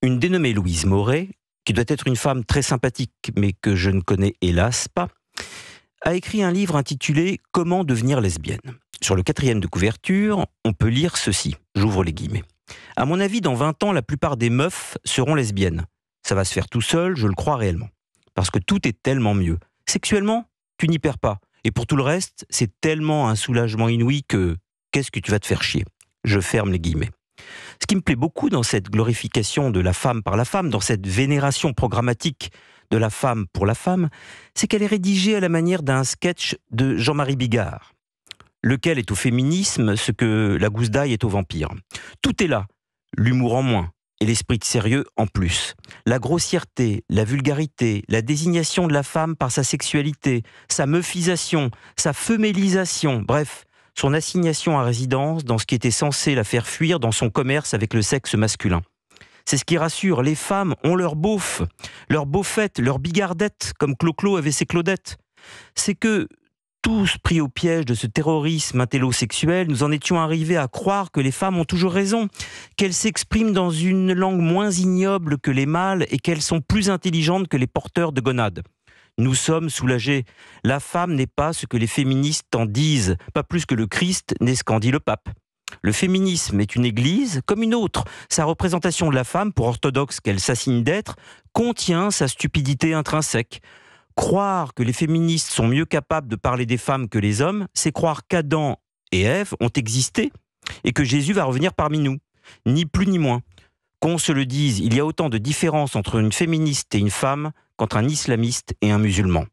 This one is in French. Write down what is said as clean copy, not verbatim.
Une dénommée Louise Moret, qui doit être une femme très sympathique, mais que je ne connais hélas pas, a écrit un livre intitulé « Comment devenir lesbienne ». Sur le 4e de couverture, on peut lire ceci, j'ouvre les guillemets. « À mon avis, dans 20 ans, la plupart des meufs seront lesbiennes. Ça va se faire tout seul, je le crois réellement. Parce que tout est tellement mieux. Sexuellement, tu n'y perds pas. Et pour tout le reste, c'est tellement un soulagement inouï que qu'est-ce que tu vas te faire chier ?» Je ferme les guillemets. Ce qui me plaît beaucoup dans cette glorification de la femme par la femme, dans cette vénération programmatique de la femme pour la femme, c'est qu'elle est rédigée à la manière d'un sketch de Jean-Marie Bigard, lequel est au féminisme ce que la gousse d'ail est au vampire. Tout est là, l'humour en moins et l'esprit de sérieux en plus. La grossièreté, la vulgarité, la désignation de la femme par sa sexualité, sa meufisation, sa femélisation, bref, son assignation à résidence dans ce qui était censé la faire fuir dans son commerce avec le sexe masculin. C'est ce qui rassure, les femmes ont leur beauf, leur beaufette, leur bigardette, comme Clo-Clo avait ses Claudettes. C'est que, tous pris au piège de ce terrorisme intellosexuel, nous en étions arrivés à croire que les femmes ont toujours raison, qu'elles s'expriment dans une langue moins ignoble que les mâles et qu'elles sont plus intelligentes que les porteurs de gonades. Nous sommes soulagés. La femme n'est pas ce que les féministes en disent, pas plus que le Christ n'est ce qu'en dit le pape. Le féminisme est une église comme une autre. Sa représentation de la femme, pour orthodoxe qu'elle s'assigne d'être, contient sa stupidité intrinsèque. Croire que les féministes sont mieux capables de parler des femmes que les hommes, c'est croire qu'Adam et Ève ont existé et que Jésus va revenir parmi nous. Ni plus ni moins. Qu'on se le dise, il y a autant de différence entre une féministe et une femme qu'entre un islamiste et un musulman.